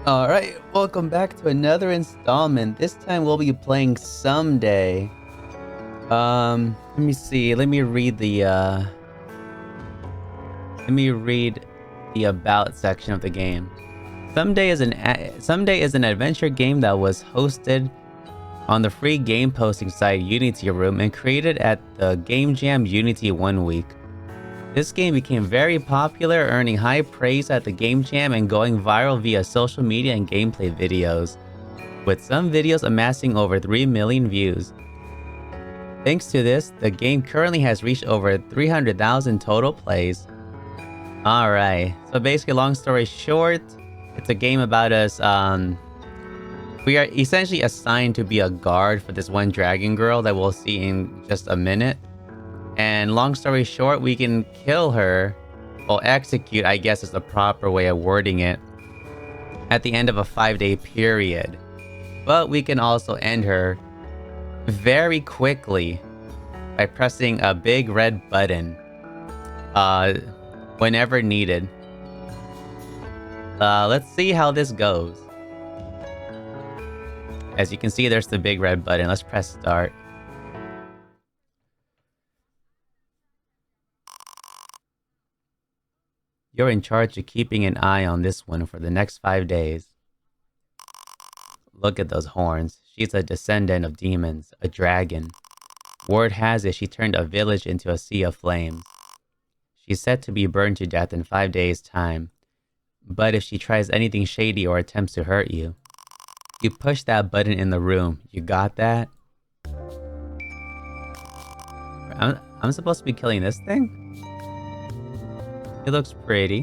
Alright, welcome back to another installment. This time we'll be playing Someday. Let me see. Let me read the about section of the game. Someday is an adventure game that was hosted on the free game posting site Unity Room and created at the Game Jam Unity 1 week. This game became very popular, earning high praise at the Game Jam and going viral via social media and gameplay videos, with some videos amassing over 3 million views. Thanks to this, the game currently has reached over 300,000 total plays. Alright, so basically, long story short, it's a game about us, we are essentially assigned to be a guard for this one dragon girl that we'll see in just a minute. And long story short, we can kill her, or execute, I guess is the proper way of wording it, at the end of a 5-day period. But we can also end her very quickly by pressing a big red button whenever needed. Let's see how this goes. As you can see, there's the big red button. Let's press start. You're in charge of keeping an eye on this one for the next 5 days. Look at those horns. She's a descendant of demons, a dragon. Word has it she turned a village into a sea of flames. She's set to be burned to death in 5 days' time. But if she tries anything shady or attempts to hurt you, you push that button in the room. You got that? I'm supposed to be killing this thing? It looks pretty.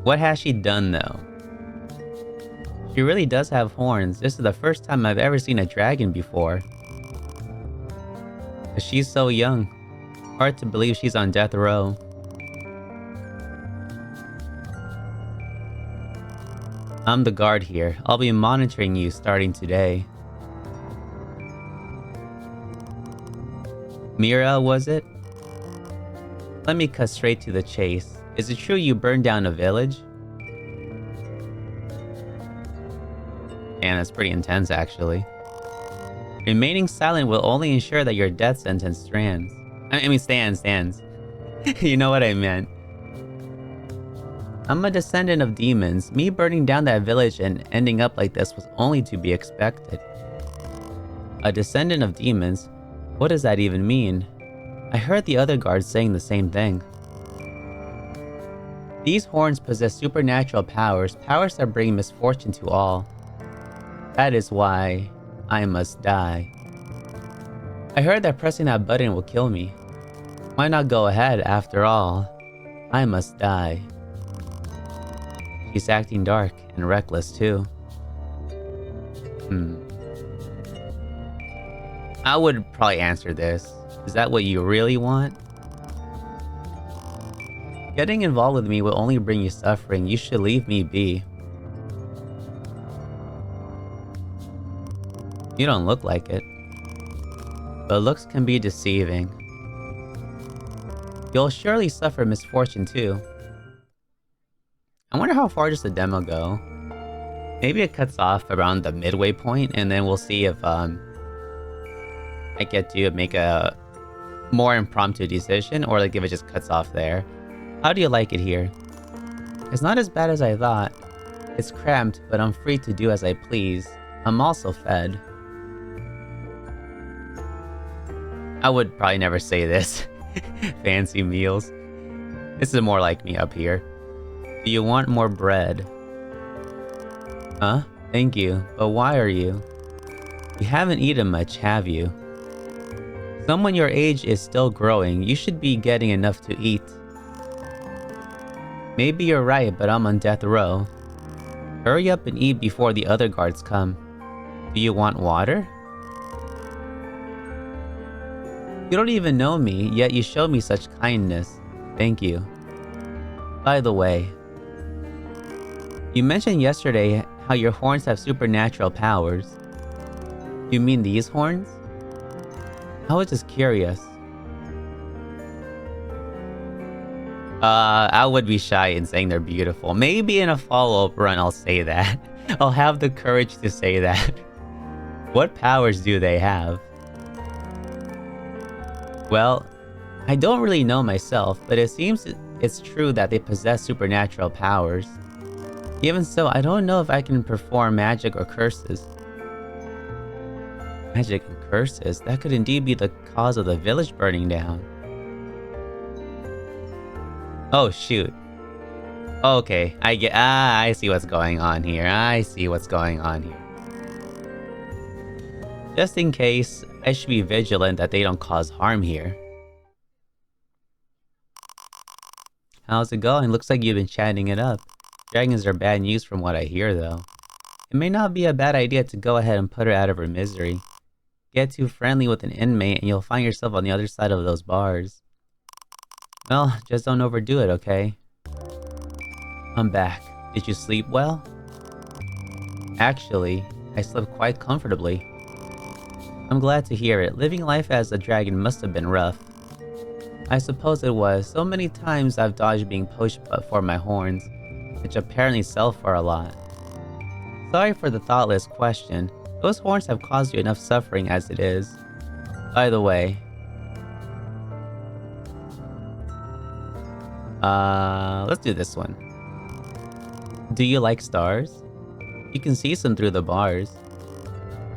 What has she done, though? She really does have horns. This is the first time I've ever seen a dragon before. But she's so young. Hard to believe she's on death row. I'm the guard here. I'll be monitoring you starting today. Mira, was it? Let me cut straight to the chase. Is it true you burned down a village? Damn, that's pretty intense, actually. Remaining silent will only ensure that your death sentence stands. Stands. You know what I meant. I'm a descendant of demons. Me burning down that village and ending up like this was only to be expected. A descendant of demons? What does that even mean? I heard the other guards saying the same thing. These horns possess supernatural powers, powers that bring misfortune to all. That is why I must die. I heard that pressing that button will kill me. Why not go ahead after all? I must die. She's acting dark and reckless too. I would probably answer this. Is that what you really want? Getting involved with me will only bring you suffering. You should leave me be. You don't look like it. But looks can be deceiving. You'll surely suffer misfortune too. I wonder how far does the demo go? Maybe it cuts off around the midway point, and then we'll see if I get to make a more impromptu decision, or like if it just cuts off there. How do you like it here? It's not as bad as I thought. It's cramped, but I'm free to do as I please. I'm also fed. I would probably never say this. Fancy meals. This is more like me up here. Do you want more bread? Huh? Thank you, but why are you? You haven't eaten much, have you? Someone your age is still growing. You should be getting enough to eat. Maybe you're right, but I'm on death row. Hurry up and eat before the other guards come. Do you want water? You don't even know me, yet you show me such kindness. Thank you. By the way, you mentioned yesterday how your horns have supernatural powers. You mean these horns? I was just curious. I would be shy in saying they're beautiful. Maybe in a follow-up run I'll say that. I'll have the courage to say that. What powers do they have? Well, I don't really know myself, but it seems it's true that they possess supernatural powers. Even so, I don't know if I can perform magic or curses. Magic and curses? That could indeed be the cause of the village burning down. Oh, shoot. Okay, I see what's going on here. I see what's going on here. Just in case, I should be vigilant that they don't cause harm here. How's it going? Looks like you've been chatting it up. Dragons are bad news from what I hear, though. It may not be a bad idea to go ahead and put her out of her misery. Get too friendly with an inmate and you'll find yourself on the other side of those bars. Well, just don't overdo it, okay? I'm back. Did you sleep well? Actually, I slept quite comfortably. I'm glad to hear it. Living life as a dragon must have been rough. I suppose it was. So many times I've dodged being poached for my horns, which apparently sell for a lot. Sorry for the thoughtless question. Those horns have caused you enough suffering as it is. By the way... let's do this one. Do you like stars? You can see some through the bars.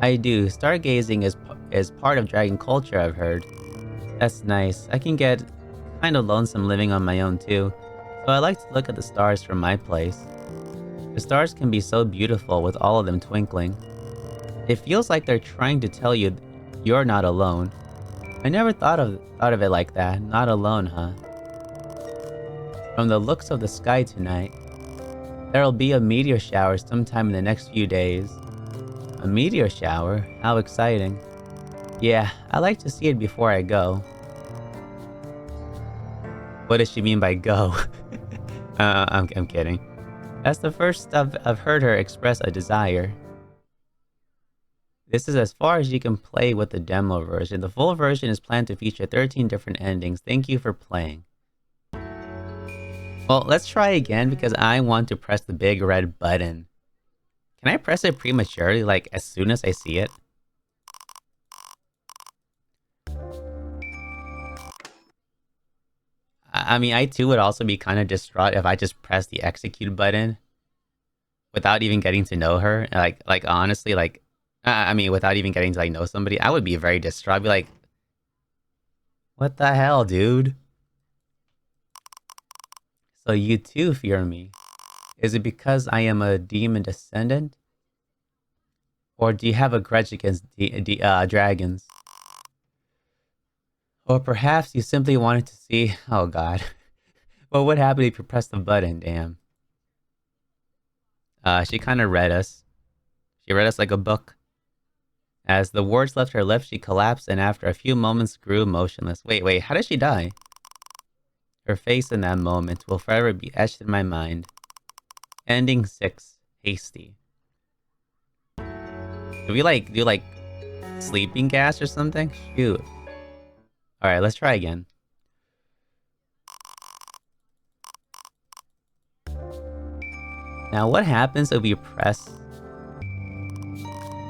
I do. Stargazing is part of dragon culture, I've heard. That's nice. I can get kind of lonesome living on my own too, so I like to look at the stars from my place. The stars can be so beautiful with all of them twinkling. It feels like they're trying to tell you you're not alone. I never thought of it like that. Not alone, huh? From the looks of the sky tonight, there'll be a meteor shower sometime in the next few days. A meteor shower? How exciting. Yeah, I like to see it before I go. What does she mean by go? I'm kidding. That's the first I've heard her express a desire. This is as far as you can play with the demo version. The full version is planned to feature 13 different endings. Thank you for playing. Well, let's try again because I want to press the big red button. Can I press it prematurely, like as soon as I see it? I mean, I too would also be kind of distraught if I just pressed the execute button without even getting to know her. Like honestly, like, I mean, without even getting to like know somebody, I would be very distraught. I'd be like, what the hell, dude? So you too fear me. Is it because I am a demon descendant? Or do you have a grudge against dragons? Or perhaps you simply wanted to see... Oh god. What would happen if you pressed the button? Damn. She kind of read us. She read us like a book. As the words left her lips, she collapsed and after a few moments grew motionless. Wait, how did she die? Her face in that moment will forever be etched in my mind. Ending 6. Hasty. Do we do like sleeping gas or something? Shoot. Alright, let's try again. Now what happens if we press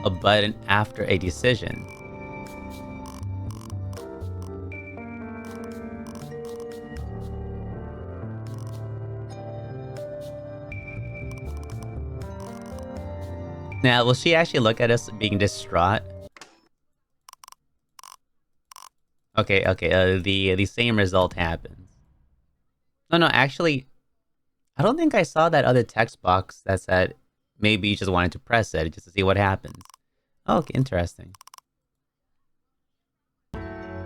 a button after a decision? Now, will she actually look at us being distraught? Okay, the same result happens. No, actually, I don't think I saw that other text box that said maybe you just wanted to press it just to see what happens. Okay, interesting. So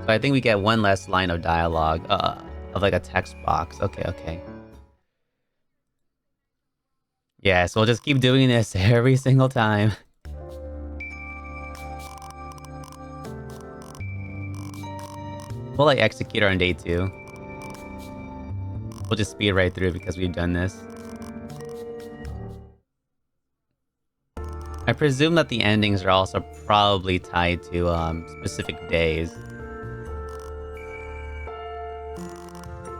I think we get one less line of dialogue, of like a text box. Okay. Yeah, so we'll just keep doing this every single time. We'll like execute her on day 2. We'll just speed right through because we've done this. I presume that the endings are also probably tied to specific days.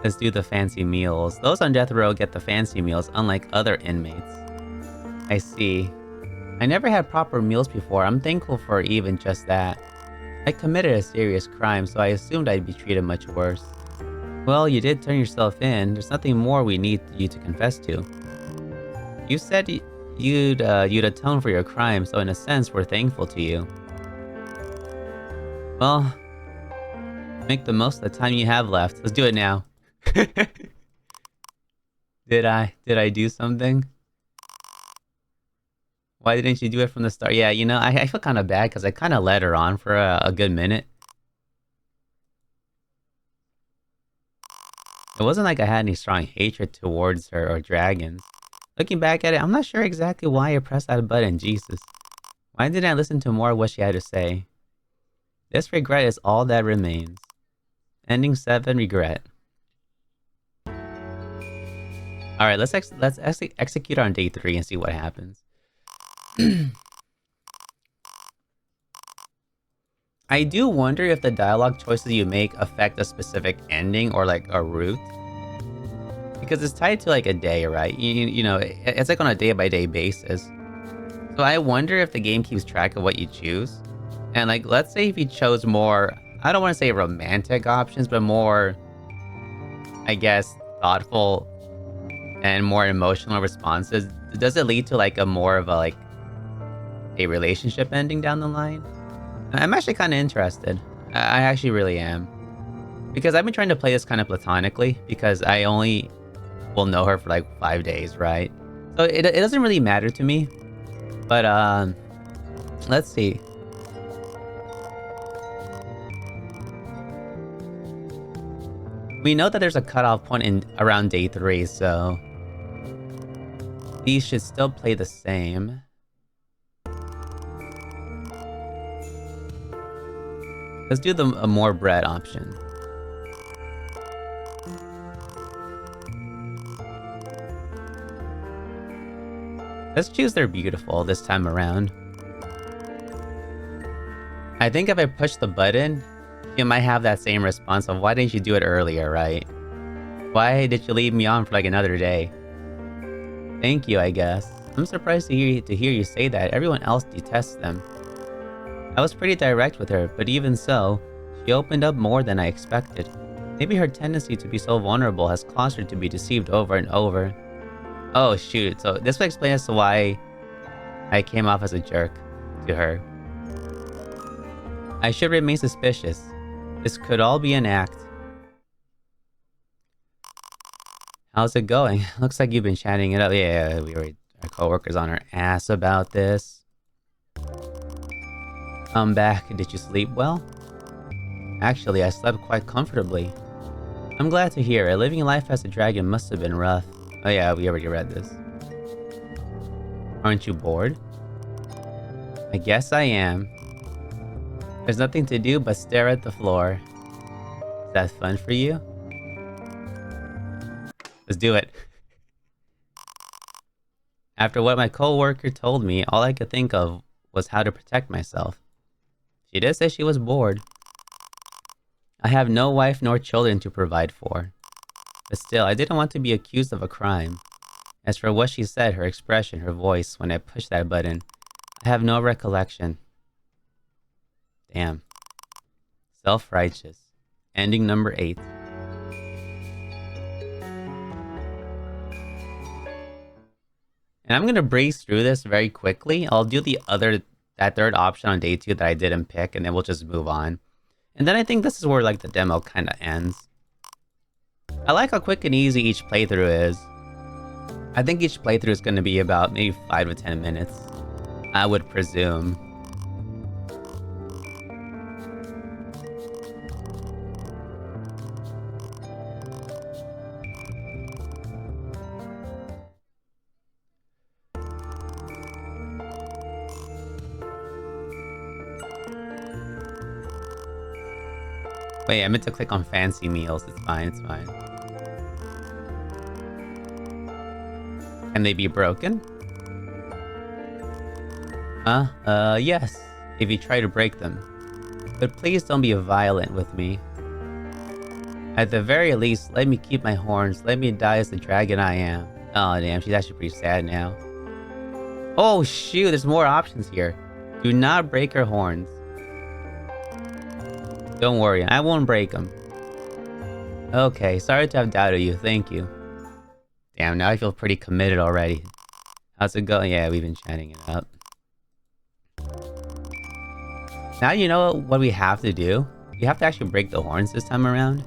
Let's do the fancy meals. Those on death row get the fancy meals, unlike other inmates. I see. I never had proper meals before. I'm thankful for even just that. I committed a serious crime, so I assumed I'd be treated much worse. Well, you did turn yourself in. There's nothing more we need you to confess to. You said you'd atone for your crime, so in a sense, we're thankful to you. Well, make the most of the time you have left. Let's do it now. Did I do something? Why didn't you do it from the start? Yeah, you know, I feel kind of bad because I kind of led her on for a good minute. It wasn't like I had any strong hatred towards her or dragons. Looking back at it, I'm not sure exactly why I pressed that button, Jesus. Why didn't I listen to more of what she had to say? This regret is all that remains. Ending 7, regret. Alright, let's execute on day 3 and see what happens. I do wonder if the dialogue choices you make affect a specific ending or like a route. Because it's tied to like a day, right? You know, it's like on a day-by-day basis. So I wonder if the game keeps track of what you choose. And like, let's say if you chose more, I don't want to say romantic options, but more, I guess, thoughtful and more emotional responses. Does it lead to like a more of a like a relationship ending down the line? I'm actually kind of interested. I actually really am. Because I've been trying to play this kind of platonically, because I only will know her for like 5 days, right? So it doesn't really matter to me. But, let's see. We know that there's a cutoff point in around day 3, so these should still play the same. Let's do a more bread option. Let's choose they're beautiful this time around. I think if I push the button, you might have that same response of why didn't you do it earlier, right? Why did you leave me on for like another day? Thank you, I guess. I'm surprised to hear you say that. Everyone else detests them. I was pretty direct with her, but even so, she opened up more than I expected. Maybe her tendency to be so vulnerable has caused her to be deceived over and over. Oh shoot, so this would explain as to why I came off as a jerk to her. I should remain suspicious. This could all be an act. How's it going? Looks like you've been chatting it up. Yeah, our coworkers on our ass about this. I'm back. Did you sleep well? Actually, I slept quite comfortably. I'm glad to hear it. Living life as a dragon must have been rough. Oh yeah, we already read this. Aren't you bored? I guess I am. There's nothing to do but stare at the floor. Is that fun for you? Let's do it. After what my coworker told me, all I could think of was how to protect myself. She did say she was bored. I have no wife nor children to provide for. But still, I didn't want to be accused of a crime. As for what she said, her expression, her voice, when I pushed that button, I have no recollection. Damn. Self-righteous. Ending number 8. And I'm gonna breeze through this very quickly. I'll do that third option on day 2 that I didn't pick, and then we'll just move on. And then I think this is where like the demo kind of ends. I like how quick and easy each playthrough is. I think each playthrough is going to be about maybe 5 to 10 minutes, I would presume. Wait, I meant to click on fancy meals. It's fine, it's fine. Can they be broken? Yes, if you try to break them. But please don't be violent with me. At the very least, let me keep my horns. Let me die as the dragon I am. Oh, damn. She's actually pretty sad now. Oh, shoot. There's more options here. Do not break her horns. Don't worry. I won't break them. Okay. Sorry to have doubted you. Thank you. Damn, now I feel pretty committed already. How's it going? Yeah, we've been chatting it up. Now you know what we have to do? You have to actually break the horns this time around.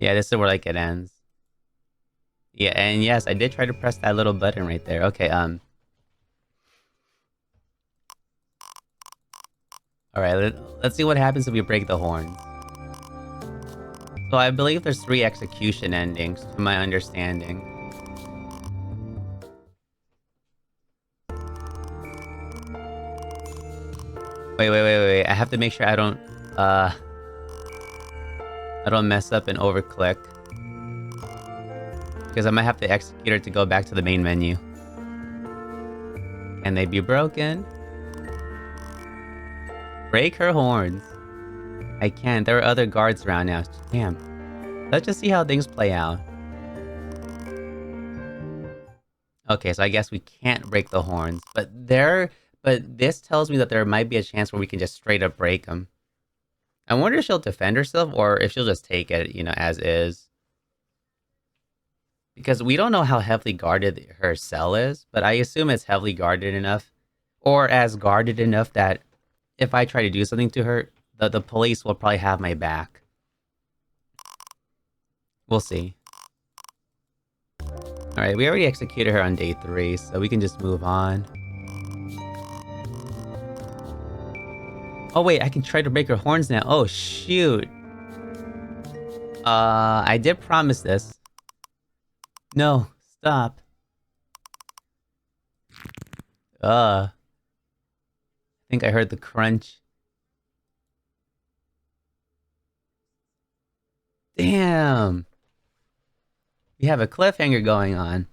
Yeah, this is where like it ends. Yeah, and yes, I did try to press that little button right there. Okay, Alright, let's see what happens if we break the horns. So I believe there's 3 execution endings, to my understanding. Wait. I have to make sure I don't mess up and overclick. Because I might have to execute her to go back to the main menu. Can they be broken? Break her horns. I can't. There are other guards around now. Damn. Let's just see how things play out. Okay, so I guess we can't break the horns. But this tells me that there might be a chance where we can just straight up break them. I wonder if she'll defend herself or if she'll just take it, you know, as is. Because we don't know how heavily guarded her cell is, but I assume it's heavily guarded enough. Or as guarded enough that if I try to do something to her, the police will probably have my back. We'll see. Alright, we already executed her on day 3, so we can just move on. Oh wait, I can try to break her horns now. Oh shoot. I did promise this. No, stop. I think I heard the crunch. Damn. We have a cliffhanger going on.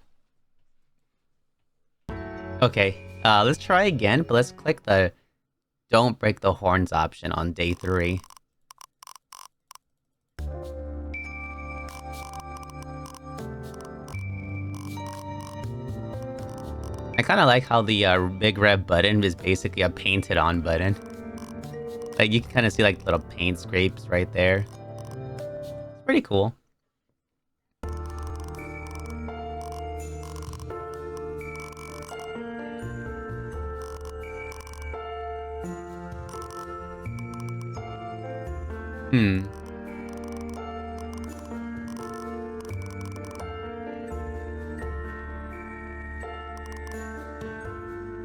Okay, let's try again, but let's click the don't break the horns option on day 3. I kind of like how the big red button is basically a painted on button. Like you can kind of see like little paint scrapes right there. It's pretty cool.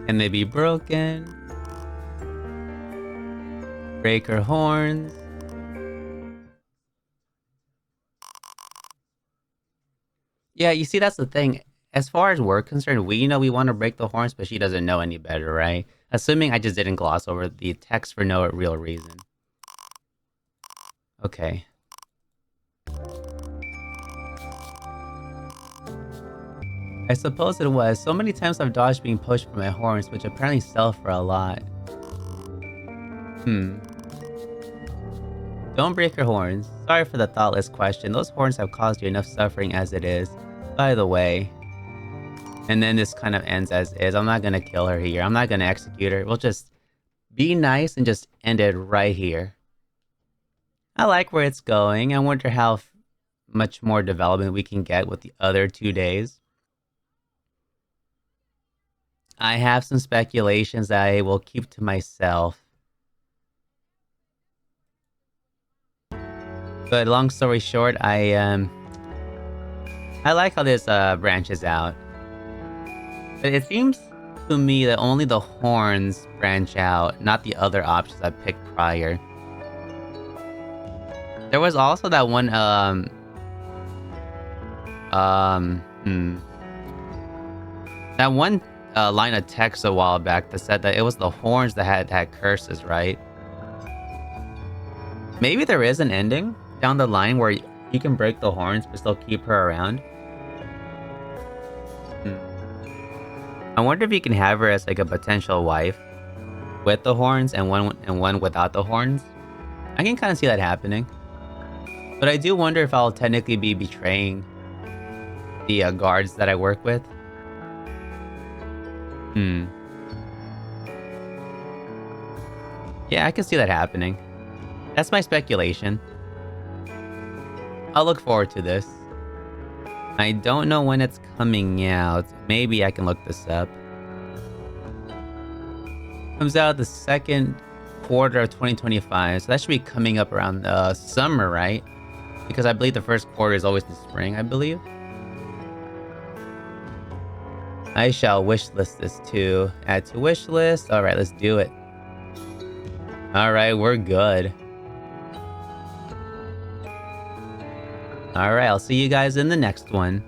Can they be broken? Break her horns. Yeah, you see, that's the thing. As far as we're concerned, we know we want to break the horns, but she doesn't know any better, right? Assuming I just didn't gloss over the text for no real reason. Okay. I suppose it was. So many times I've dodged being pushed for my horns, which apparently sell for a lot. Don't break your horns. Sorry for the thoughtless question. Those horns have caused you enough suffering as it is. By the way. And then this kind of ends as is. I'm not gonna kill her here. I'm not gonna execute her. We'll just be nice and just end it right here. I like where it's going. I wonder how much more development we can get with the other 2 days. I have some speculations that I will keep to myself. But long story short, I like how this branches out. But it seems to me that only the horns branch out, not the other options I picked prior. There was also that one that one line of text a while back that said that it was the horns that had curses, right? Maybe there is an ending down the line where you can break the horns but still keep her around. I wonder if you can have her as like a potential wife with the horns and one without the horns. I can kind of see that happening. But I do wonder if I'll technically be betraying the guards that I work with. Yeah, I can see that happening. That's my speculation. I'll look forward to this. I don't know when it's coming out. Maybe I can look this up. Comes out the second quarter of 2025, so that should be coming up around summer, right? Because I believe the first quarter is always the spring, I believe. I shall wishlist this too. Add to wishlist. Alright, let's do it. Alright, we're good. Alright, I'll see you guys in the next one.